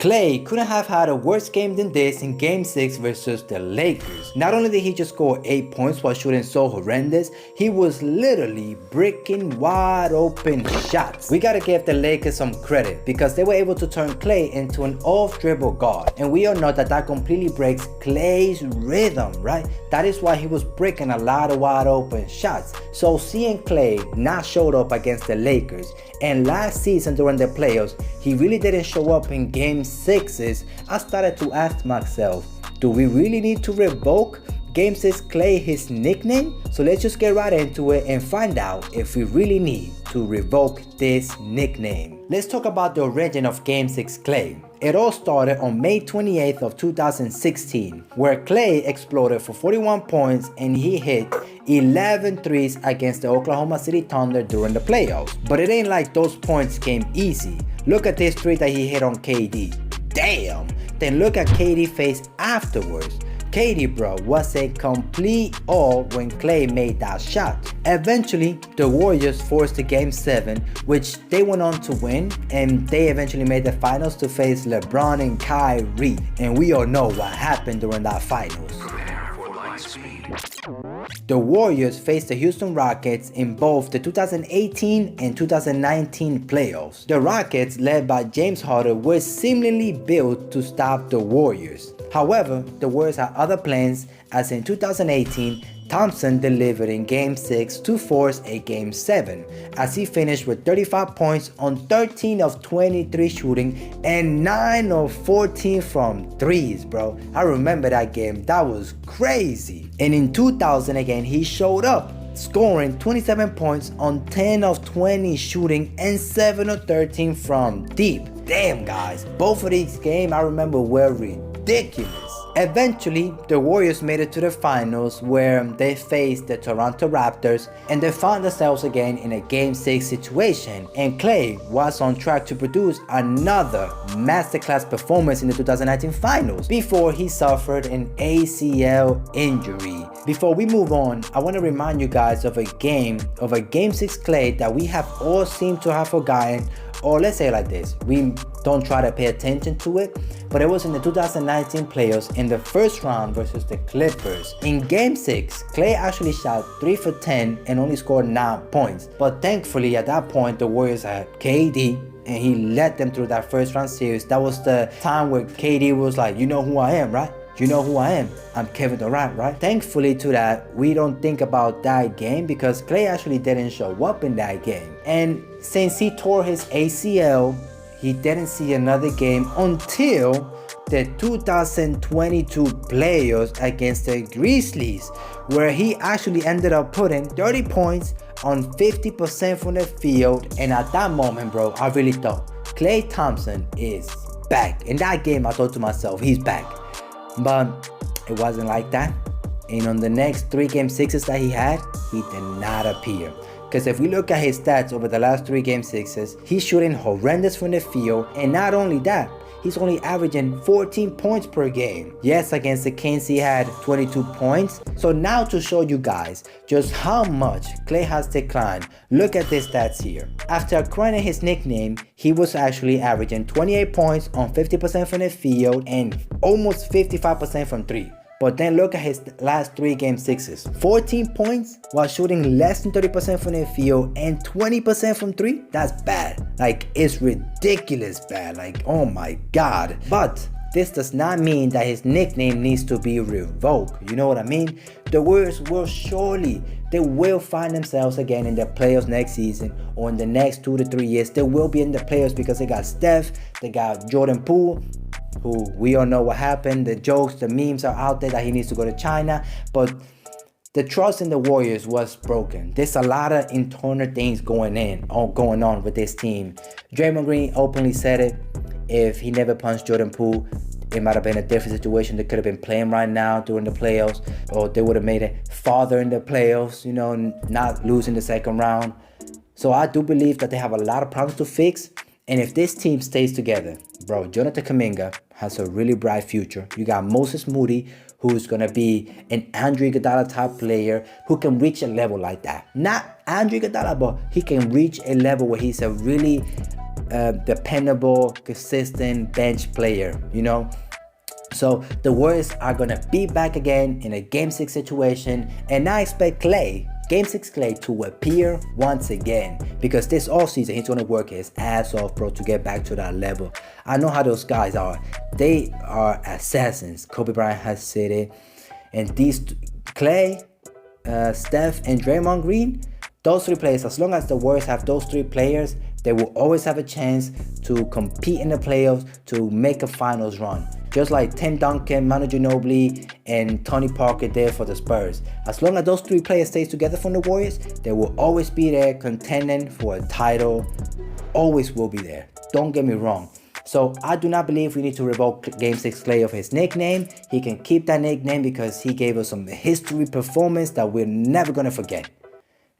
Klay couldn't have had a worse game than this in Game 6 versus the Lakers. Not only did he just score 8 points while shooting so horrendous, he was literally bricking wide open shots. We gotta give the Lakers some credit because they were able to turn Klay into an off-dribble guard. And we all know that that completely breaks Klay's rhythm, right? That is why he was bricking a lot of wide open shots. So seeing Klay not showed up against the Lakers, and last season during the playoffs, he really didn't show up in Game 6s, I started to ask myself, do we really need to revoke Game 6 Klay his nickname? So let's just get right into it and find out if we really need to revoke this nickname. Let's talk about the origin of Game 6 Klay. It all started on May 28th of 2016, where Klay exploded for 41 points and he hit 11 threes against the Oklahoma City Thunder during the playoffs. But it ain't like those points came easy. Look at this three that he hit on KD. Damn! Then look at KD face afterwards. KD, bro, was a complete all when Klay made that shot. Eventually, the Warriors forced the Game 7, which they went on to win, and they eventually made the finals to face LeBron and Kyrie. And we all know what happened during that finals. The Warriors faced the Houston Rockets in both the 2018 and 2019 playoffs. The Rockets, led by James Harden, were seemingly built to stop the Warriors. However, the Warriors had other plans, as in 2018, Thompson delivered in Game 6 to force a Game 7, as he finished with 35 points on 13 of 23 shooting and 9 of 14 from threes, bro. I remember that game, that was crazy. And in 2000 again, he showed up, scoring 27 points on 10 of 20 shooting and 7 of 13 from deep. Damn guys, both of these games I remember were ridiculous. Eventually, the Warriors made it to the finals where they faced the Toronto Raptors, and they found themselves again in a Game 6 situation, and Klay was on track to produce another masterclass performance in the 2019 finals before he suffered an ACL injury. Before we move on, I want to remind you guys of a Game 6 Klay that we have all seemed to have forgotten, or let's say it like this, we don't try to pay attention to it, but it was in the 2019 playoffs in the first round versus the Clippers. In Game 6, Klay actually shot 3 for 10 and only scored 9 points. But thankfully at that point, the Warriors had KD and he led them through that first round series. That was the time where KD was like, you know who I am, right? You know who I am. I'm Kevin Durant, right? Thankfully to that, we don't think about that game because Klay actually didn't show up in that game. And since he tore his ACL, he didn't see another game until the 2022 playoffs against the Grizzlies, where he actually ended up putting 30 points on 50% from the field. And at that moment, bro, I really thought Klay Thompson is back. In that game, I thought to myself, he's back. But it wasn't like that. And on the next 3 Game 6s that he had, he did not appear. Because if we look at his stats over the last 3 Game 6s, he's shooting horrendous from the field. And not only that, he's only averaging 14 points per game. Yes, against the Kings he had 22 points. So now to show you guys just how much Klay has declined, look at his stats here. After acquiring his nickname, he was actually averaging 28 points on 50% from the field and almost 55% from 3. But then look at his last 3 Game 6s. 14 points while shooting less than 30% from the field and 20% from 3? That's bad. Like, it's ridiculous bad. Like, oh my God. But this does not mean that his nickname needs to be revoked. You know what I mean? The Warriors will surely, they will find themselves again in the playoffs next season or in the next 2 to 3 years. They will be in the playoffs because they got Steph, they got Jordan Poole, who we all know what happened. The jokes, the memes are out there that he needs to go to China. But the trust in the Warriors was broken. There's a lot of internal things going on with this team. Draymond Green openly said it. If he never punched Jordan Poole, it might have been a different situation. They could have been playing right now during the playoffs, or they would have made it farther in the playoffs, you know, not losing the second round. So I do believe that they have a lot of problems to fix. And if this team stays together, bro, Jonathan Kuminga has a really bright future. You got Moses Moody, who's going to be an Andre Iguodala type player who can reach a level like that. Not Andre Iguodala, but he can reach a level where he's a really dependable, consistent bench player, you know. So the Warriors are gonna be back again in a Game 6 situation, and I expect Klay, Game 6 Klay, to appear once again, because this offseason he's gonna work his ass off, bro, to get back to that level. I know how those guys are. They are assassins. Kobe Bryant has said it. And these Klay, Steph, and Draymond Green, those three players, as long as the Warriors have those three players, they will always have a chance to compete in the playoffs, to make a finals run. Just like Tim Duncan, Manu Ginobili, and Tony Parker did for the Spurs. As long as those three players stay together from the Warriors, they will always be there contending for a title. Always will be there. Don't get me wrong. So I do not believe we need to revoke Game 6 Klay of his nickname. He can keep that nickname because he gave us some history performance that we're never going to forget.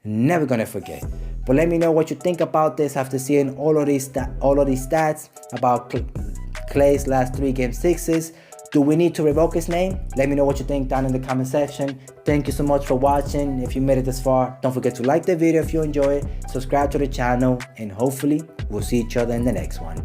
Never gonna forget. But let me know what you think about this after seeing all of these stats about Klay's last 3 Game 6s. Do we need to revoke his name? Let me know what you think down in the comment section. Thank you so much for watching. If you made it this far, don't forget to like the video if you enjoy it, subscribe to the channel, and hopefully we'll see each other in the next one.